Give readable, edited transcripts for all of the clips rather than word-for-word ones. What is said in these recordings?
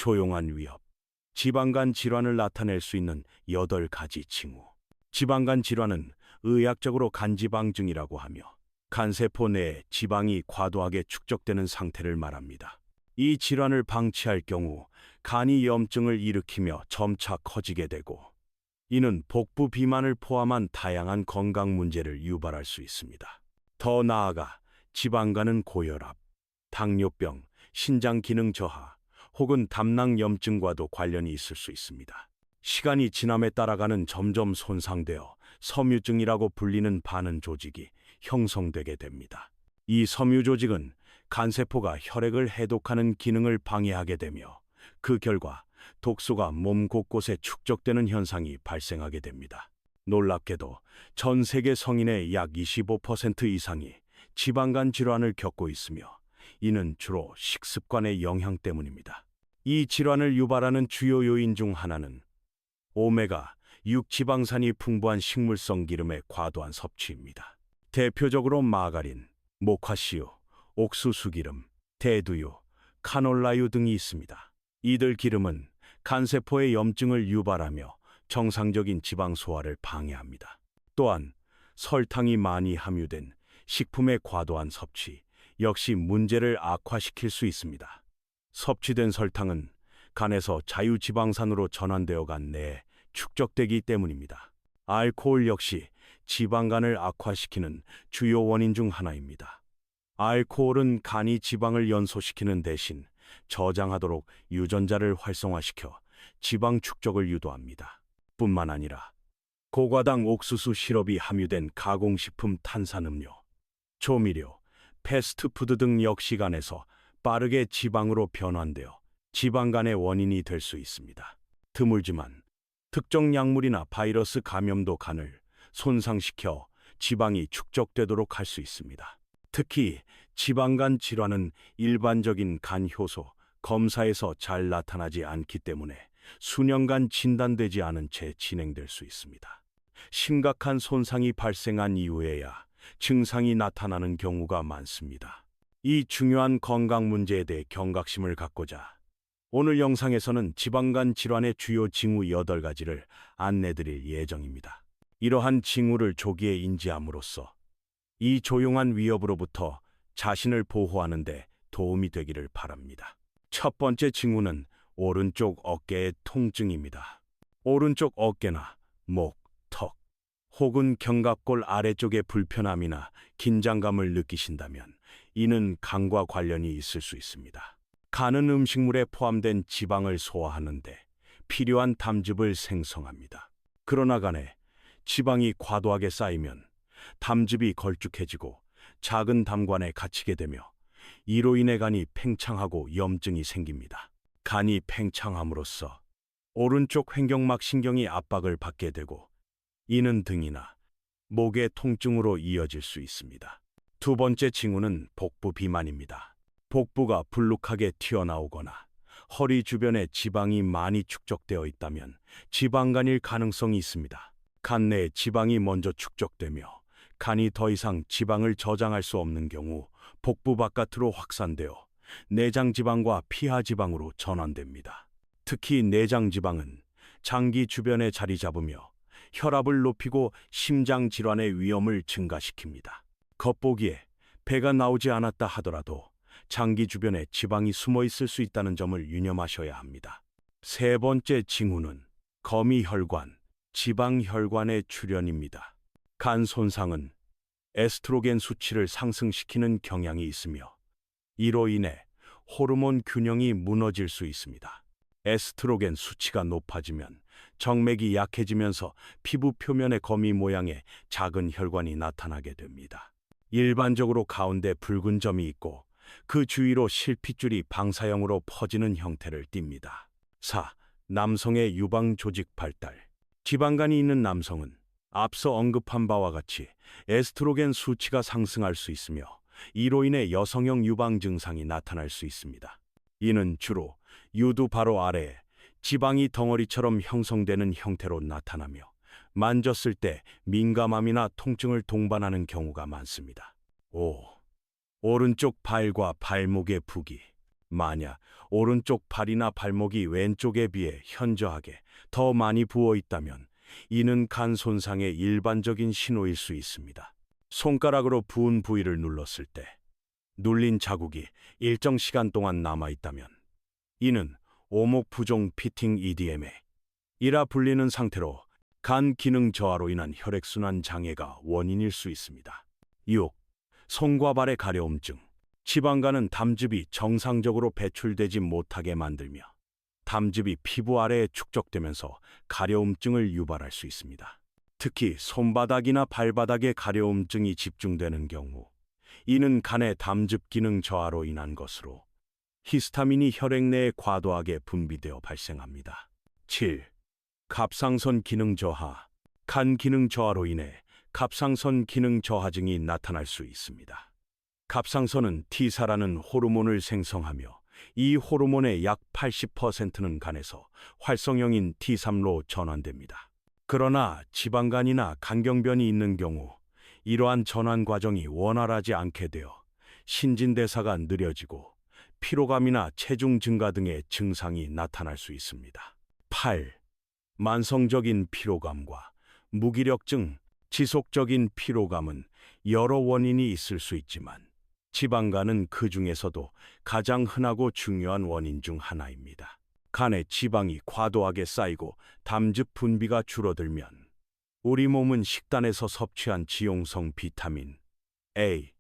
조용한 위협. 지방간 질환을 나타낼 수 있는 8가지 징후. 지방간 질환은 의학적으로 간지방증이라고 하며 간세포 내에 지방이 과도하게 축적되는 상태를 말합니다. 이 질환을 방치할 경우 간이 염증을 일으키며 점차 커지게 되고, 이는 복부 비만을 포함한 다양한 건강 문제를 유발할 수 있습니다. 더 나아가 지방간은 고혈압, 당뇨병, 신장 기능 저하, 혹은 담낭염증과도 관련이 있을 수 있습니다. 시간이 지남에 따라가는 점점 손상되어 섬유증이라고 불리는 반응 조직이 형성되게 됩니다. 이 섬유 조직은 간세포가 혈액을 해독하는 기능을 방해하게 되며, 그 결과 독소가 몸 곳곳에 축적되는 현상이 발생하게 됩니다. 놀랍게도 전 세계 성인의 약 25% 이상이 지방간 질환을 겪고 있으며, 이는 주로 식습관의 영향 때문입니다. 이 질환을 유발하는 주요 요인 중 하나는 오메가 6 지방산이 풍부한 식물성 기름의 과도한 섭취입니다. 대표적으로 마가린, 모카씨유, 옥수수 기름, 대두유, 카놀라유 등이 있습니다. 이들 기름은 간세포의 염증을 유발하며 정상적인 지방 소화를 방해합니다. 또한 설탕이 많이 함유된 식품의 과도한 섭취 역시 문제를 악화시킬 수 있습니다. 섭취된 설탕은 간에서 자유지방산으로 전환되어 간 내에 축적되기 때문입니다. 알코올 역시 지방간을 악화시키는 주요 원인 중 하나입니다. 알코올은 간이 지방을 연소시키는 대신 저장하도록 유전자를 활성화시켜 지방 축적을 유도합니다. 뿐만 아니라 고과당 옥수수 시럽이 함유된 가공식품, 탄산음료, 조미료, 패스트푸드 등 역시 간에서 빠르게 지방으로 변환되어 지방간의 원인이 될 수 있습니다. 드물지만 특정 약물이나 바이러스 감염도 간을 손상시켜 지방이 축적되도록 할 수 있습니다. 특히 지방간 질환은 일반적인 간 효소 검사에서 잘 나타나지 않기 때문에 수년간 진단되지 않은 채 진행될 수 있습니다. 심각한 손상이 발생한 이후에야 증상이 나타나는 경우가 많습니다. 이 중요한 건강 문제에 대해 경각심을 갖고자 오늘 영상에서는 지방간 질환의 주요 징후 8가지를 안내드릴 예정입니다. 이러한 징후를 조기에 인지함으로써 이 조용한 위협으로부터 자신을 보호하는 데 도움이 되기를 바랍니다. 첫 번째 징후는 오른쪽 어깨의 통증입니다. 오른쪽 어깨나 목, 턱, 혹은 견갑골 아래쪽의 불편함이나 긴장감을 느끼신다면 이는 간과 관련이 있을 수 있습니다. 간은 음식물에 포함된 지방을 소화하는데 필요한 담즙을 생성합니다. 그러나 간에 지방이 과도하게 쌓이면 담즙이 걸쭉해지고 작은 담관에 갇히게 되며, 이로 인해 간이 팽창하고 염증이 생깁니다. 간이 팽창함으로써 오른쪽 횡격막 신경이 압박을 받게 되고, 이는 등이나 목의 통증으로 이어질 수 있습니다. 두 번째 징후는 복부 비만입니다. 복부가 불룩하게 튀어나오거나 허리 주변에 지방이 많이 축적되어 있다면 지방간일 가능성이 있습니다. 간 내에 지방이 먼저 축적되며 간이 더 이상 지방을 저장할 수 없는 경우 복부 바깥으로 확산되어 내장지방과 피하지방으로 전환됩니다. 특히 내장지방은 장기 주변에 자리 잡으며 혈압을 높이고 심장질환의 위험을 증가시킵니다. 겉보기에 배가 나오지 않았다 하더라도 장기 주변에 지방이 숨어 있을 수 있다는 점을 유념하셔야 합니다. 세 번째 징후는 거미혈관, 지방혈관의 출현입니다. 간 손상은 에스트로겐 수치를 상승시키는 경향이 있으며, 이로 인해 호르몬 균형이 무너질 수 있습니다. 에스트로겐 수치가 높아지면 정맥이 약해지면서 피부 표면에 거미 모양의 작은 혈관이 나타나게 됩니다. 일반적으로 가운데 붉은 점이 있고 그 주위로 실핏줄이 방사형으로 퍼지는 형태를 띱니다. 4. 남성의 유방 조직 발달. 지방간이 있는 남성은 앞서 언급한 바와 같이 에스트로겐 수치가 상승할 수 있으며, 이로 인해 여성형 유방 증상이 나타날 수 있습니다. 이는 주로 유두 바로 아래에 지방이 덩어리처럼 형성되는 형태로 나타나며 만졌을 때 민감함이나 통증을 동반하는 경우가 많습니다. 5. 오른쪽 발과 발목의 부기. 만약 오른쪽 팔이나 발목이 왼쪽에 비해 현저하게 더 많이 부어 있다면 이는 간 손상의 일반적인 신호일 수 있습니다. 손가락으로 부은 부위를 눌렀을 때 눌린 자국이 일정 시간 동안 남아 있다면 이는 오목 부종 피팅 EDMA 이라 불리는 상태로 간 기능 저하로 인한 혈액순환 장애가 원인일 수 있습니다. 6. 손과 발의 가려움증. 지방간은 담즙이 정상적으로 배출되지 못하게 만들며 담즙이 피부 아래에 축적되면서 가려움증을 유발할 수 있습니다. 특히 손바닥이나 발바닥에 가려움증이 집중되는 경우 이는 간의 담즙 기능 저하로 인한 것으로 히스타민이 혈액 내에 과도하게 분비되어 발생합니다. 7. 갑상선 기능 저하. 간 기능 저하로 인해 갑상선 기능 저하증이 나타날 수 있습니다. 갑상선은 T사라는 호르몬을 생성하며 이 호르몬의 약 80%는 간에서 활성형인 T3로 전환됩니다. 그러나 지방간이나 간경변이 있는 경우 이러한 전환 과정이 원활하지 않게 되어 신진대사가 느려지고 피로감이나 체중 증가 등의 증상이 나타날 수 있습니다. 8. 만성적인 피로감과 무기력증. 지속적인 피로감은 여러 원인이 있을 수 있지만 지방간은 그 중에서도 가장 흔하고 중요한 원인 중 하나입니다. 간에 지방이 과도하게 쌓이고 담즙 분비가 줄어들면 우리 몸은 식단에서 섭취한 지용성 비타민 A,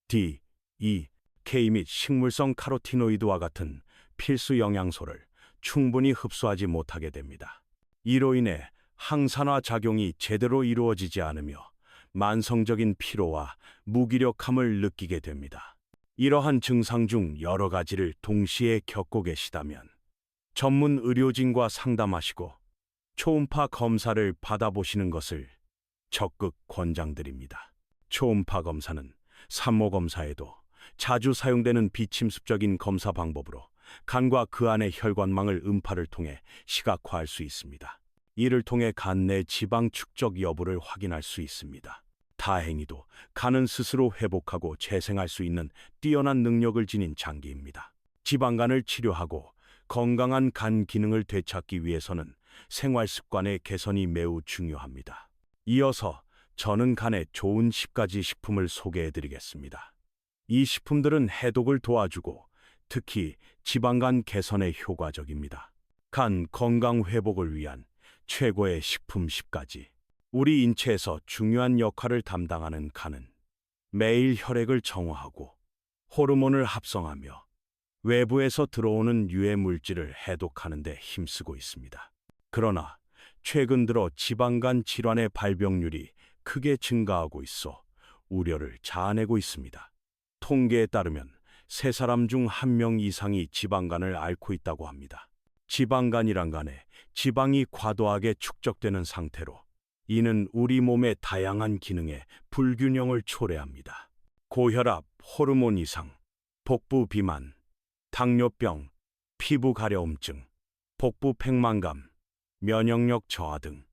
D, E, K 및 식물성 카로티노이드와 같은 필수 영양소를 충분히 흡수하지 못하게 됩니다. 이로 인해 항산화 작용이 제대로 이루어지지 않으며 만성적인 피로와 무기력함을 느끼게 됩니다. 이러한 증상 중 여러 가지를 동시에 겪고 계시다면 전문 의료진과 상담하시고 초음파 검사를 받아보시는 것을 적극 권장드립니다. 초음파 검사는 산모 검사에도 자주 사용되는 비침습적인 검사 방법으로 간과 그 안의 혈관망을 음파를 통해 시각화할 수 있습니다. 이를 통해 간 내 지방 축적 여부를 확인할 수 있습니다. 다행히도 간은 스스로 회복하고 재생할 수 있는 뛰어난 능력을 지닌 장기입니다. 지방간을 치료하고 건강한 간 기능을 되찾기 위해서는 생활 습관의 개선이 매우 중요합니다. 이어서 저는 간에 좋은 10가지 식품을 소개해 드리겠습니다. 이 식품들은 해독을 도와주고 특히 지방간 개선에 효과적입니다. 간 건강 회복을 위한 최고의 식품 10가지. 우리 인체에서 중요한 역할을 담당하는 간은 매일 혈액을 정화하고 호르몬을 합성하며 외부에서 들어오는 유해 물질을 해독하는 데 힘쓰고 있습니다. 그러나 최근 들어 지방간 질환의 발병률이 크게 증가하고 있어 우려를 자아내고 있습니다. 통계에 따르면 3사람 중 1명 이상이 지방간을 앓고 있다고 합니다. 지방간이란 간에 지방이 과도하게 축적되는 상태로 이는 우리 몸의 다양한 기능에 불균형을 초래합니다. 고혈압, 호르몬 이상, 복부 비만, 당뇨병, 피부 가려움증, 복부 팽만감, 면역력 저하 등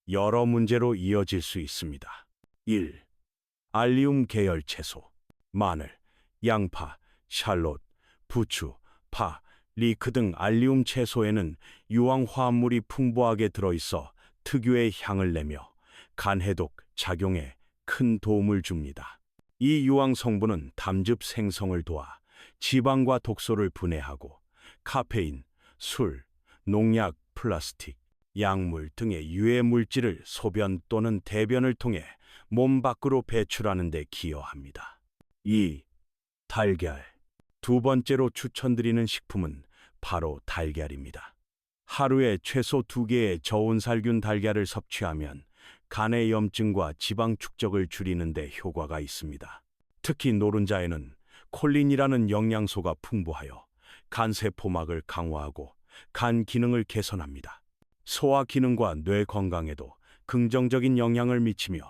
여러 문제로 이어질 수 있습니다. 1. 알리움 계열 채소. 마늘, 양파, 샬롯, 부추, 파, 리크 등 알리움 채소에는 유황 화합물이 풍부하게 들어있어 특유의 향을 내며 간 해독 작용에 큰 도움을 줍니다. 이 유황 성분은 담즙 생성을 도와 지방과 독소를 분해하고 카페인, 술, 농약, 플라스틱, 약물 등의 유해 물질을 소변 또는 대변을 통해 몸 밖으로 배출하는 데 기여합니다. 2. 달걀. 두 번째로 추천드리는 식품은 바로 달걀입니다. 하루에 최소 2개의 저온살균 달걀을 섭취하면 간의 염증과 지방 축적을 줄이는 데 효과가 있습니다. 특히 노른자에는 콜린이라는 영양소가 풍부하여 간 세포막을 강화하고 간 기능을 개선합니다. 소화 기능과 뇌 건강에도 긍정적인 영향을 미치며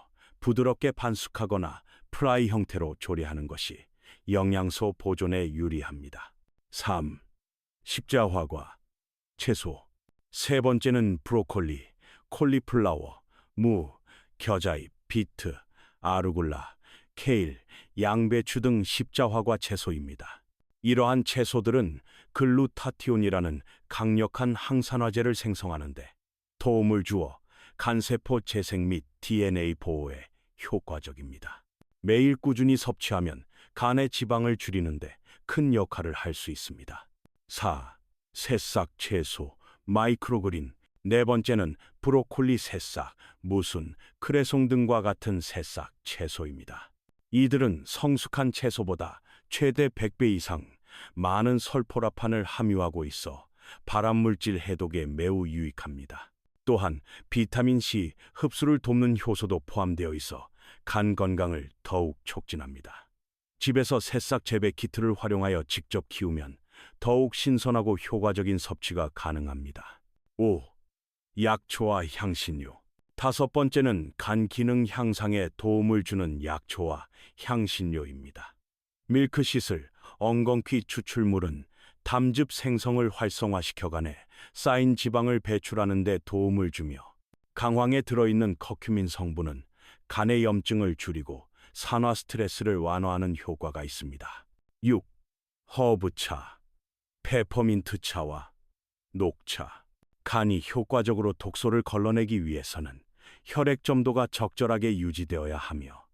부드럽게 반숙하거나 프라이 형태로 조리하는 것이 영양소 보존에 유리합니다. 3. 십자화과, 채소. 세 번째는 브로콜리, 콜리플라워, 무, 겨자잎, 비트, 아르굴라, 케일, 양배추 등 십자화과 채소입니다. 이러한 채소들은 글루타티온이라는 강력한 항산화제를 생성하는데 도움을 주어 간세포 재생 및 DNA 보호에 효과적입니다. 매일 꾸준히 섭취하면 간의 지방을 줄이는데 큰 역할을 할 수 있습니다. 4. 새싹 채소, 마이크로그린. 네 번째는 브로콜리 새싹, 무순, 크레송 등과 같은 새싹 채소입니다. 이들은 성숙한 채소보다 최대 100배 이상 많은 설포라판을 함유하고 있어 발암물질 해독에 매우 유익합니다. 또한 비타민C 흡수를 돕는 효소도 포함되어 있어 간 건강을 더욱 촉진합니다. 집에서 새싹 재배 키트를 활용하여 직접 키우면 더욱 신선하고 효과적인 섭취가 가능합니다. 5. 약초와 향신료. 다섯 번째는 간 기능 향상에 도움을 주는 약초와 향신료입니다. 밀크시슬, 엉겅퀴 추출물은 담즙 생성을 활성화시켜 간에 쌓인 지방을 배출하는 데 도움을 주며 강황에 들어있는 커큐민 성분은 간의 염증을 줄이고 산화 스트레스를 완화하는 효과가 있습니다. 6. 허브차, 페퍼민트차와 녹차. 간이 효과적으로 독소를 걸러내기 위해서는 혈액 점도가 적절하게 유지되어야 하며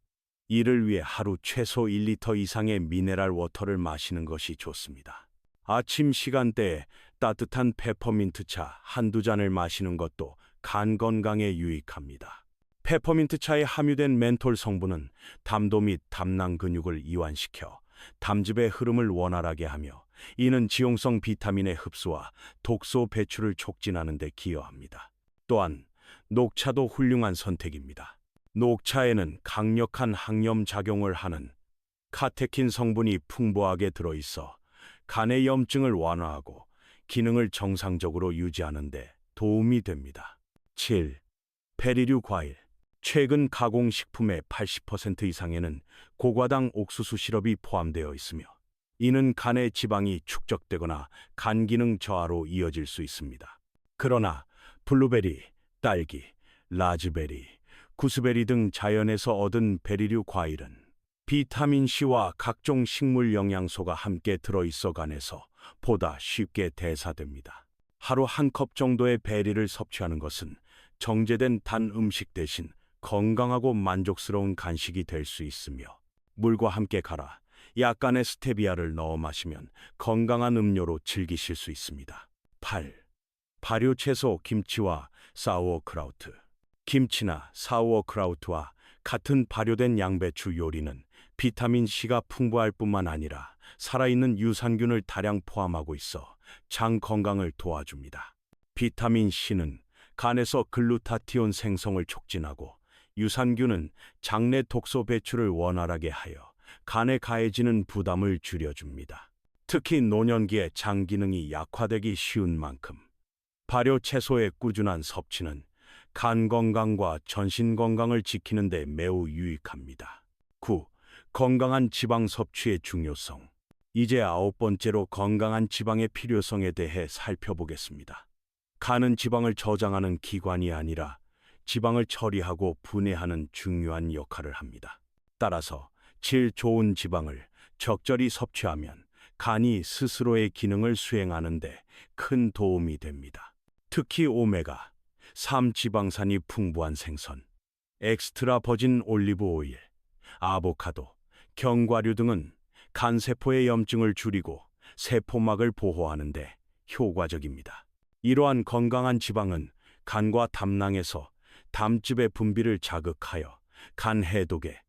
이를 위해 하루 최소 1리터 이상의 미네랄 워터를 마시는 것이 좋습니다. 아침 시간대에 따뜻한 페퍼민트차 한두 잔을 마시는 것도 간 건강에 유익합니다. 페퍼민트차에 함유된 멘톨 성분은 담도 및 담낭 근육을 이완시켜 담즙의 흐름을 원활하게 하며 이는 지용성 비타민의 흡수와 독소 배출을 촉진하는 데 기여합니다. 또한 녹차도 훌륭한 선택입니다. 녹차에는 강력한 항염 작용을 하는 카테킨 성분이 풍부하게 들어있어 간의 염증을 완화하고 기능을 정상적으로 유지하는 데 도움이 됩니다. 7. 베리류 과일. 최근 가공식품의 80% 이상에는 고과당 옥수수 시럽이 포함되어 있으며 이는 간의 지방이 축적되거나 간 기능 저하로 이어질 수 있습니다. 그러나 블루베리, 딸기, 라즈베리, 구스베리 등 자연에서 얻은 베리류 과일은 비타민C와 각종 식물 영양소가 함께 들어있어 간에서 보다 쉽게 대사됩니다. 하루 한 컵 정도의 베리를 섭취하는 것은 정제된 단 음식 대신 건강하고 만족스러운 간식이 될 수 있으며 물과 함께 갈아 약간의 스테비아를 넣어 마시면 건강한 음료로 즐기실 수 있습니다. 8. 발효채소 김치와 사우어크라우트. 김치나 사우어크라우트와 같은 발효된 양배추 요리는 비타민C가 풍부할 뿐만 아니라 살아있는 유산균을 다량 포함하고 있어 장 건강을 도와줍니다. 비타민C는 간에서 글루타티온 생성을 촉진하고 유산균은 장내 독소 배출을 원활하게 하여 간에 가해지는 부담을 줄여줍니다. 특히 노년기에 장 기능이 약화되기 쉬운 만큼 발효 채소의 꾸준한 섭취는 간 건강과 전신 건강을 지키는 데 매우 유익합니다. 9. 건강한 지방 섭취의 중요성. 이제 9번째로 건강한 지방의 필요성에 대해 살펴보겠습니다. 간은 지방을 저장하는 기관이 아니라 지방을 처리하고 분해하는 중요한 역할을 합니다. 따라서 질 좋은 지방을 적절히 섭취하면 간이 스스로의 기능을 수행하는 데 큰 도움이 됩니다. 특히 오메가3 지방산이 풍부한 생선, 엑스트라 버진 올리브 오일, 아보카도, 견과류 등은 간세포의 염증을 줄이고 세포막을 보호하는 데 효과적입니다. 이러한 건강한 지방은 간과 담낭에서 담즙의 분비를 자극하여 간 해독에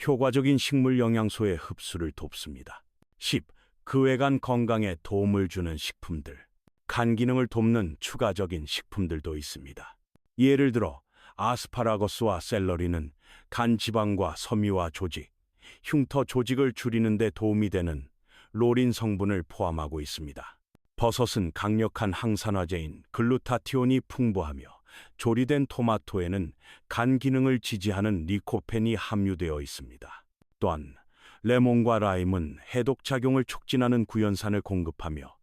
효과적인 식물 영양소의 흡수를 돕습니다. 10. 그외간 건강에 도움을 주는 식품들. 간 기능을 돕는 추가적인 식품들도 있습니다. 예를 들어 아스파라거스와 샐러리는 간 지방과 섬유화 조직, 흉터 조직을 줄이는 데 도움이 되는 로린 성분을 포함하고 있습니다. 버섯은 강력한 항산화제인 글루타티온이 풍부하며 조리된 토마토에는 간 기능을 지지하는 리코펜이 함유되어 있습니다. 또한 레몬과 라임은 해독 작용을 촉진하는 구연산을 공급하며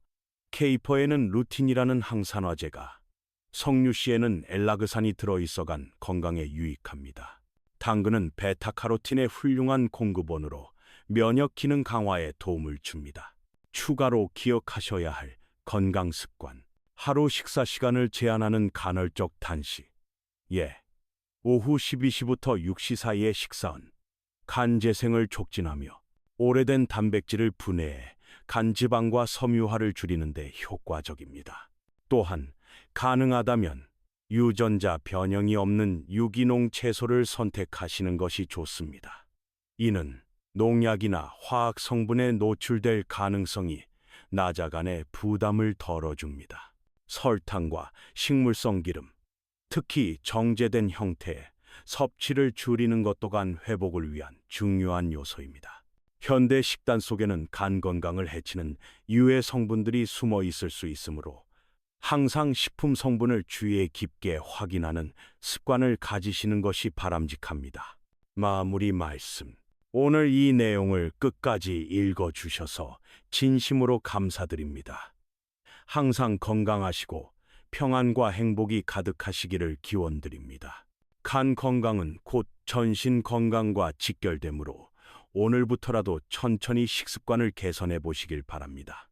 케이퍼에는 루틴이라는 항산화제가, 석류씨에는 엘라그산이 들어있어 간 건강에 유익합니다. 당근은 베타카로틴의 훌륭한 공급원으로 면역 기능 강화에 도움을 줍니다. 추가로 기억하셔야 할 건강 습관. 하루 식사 시간을 제한하는 간헐적 단식. 예. 오후 12시부터 6시 사이의 식사은 간 재생을 촉진하며 오래된 단백질을 분해해 간 지방과 섬유화를 줄이는 데 효과적입니다. 또한 가능하다면 유전자 변형이 없는 유기농 채소를 선택하시는 것이 좋습니다. 이는 농약이나 화학 성분에 노출될 가능성이 낮아간에 부담을 덜어줍니다. 설탕과 식물성 기름, 특히 정제된 형태의 섭취를 줄이는 것 또한 회복을 위한 중요한 요소입니다. 현대 식단 속에는 간 건강을 해치는 유해 성분들이 숨어 있을 수 있으므로 항상 식품 성분을 주의 깊게 확인하는 습관을 가지시는 것이 바람직합니다. 마무리 말씀. 오늘 이 내용을 끝까지 읽어주셔서 진심으로 감사드립니다. 항상 건강하시고 평안과 행복이 가득하시기를 기원드립니다. 간 건강은 곧 전신 건강과 직결되므로 오늘부터라도 천천히 식습관을 개선해 보시길 바랍니다.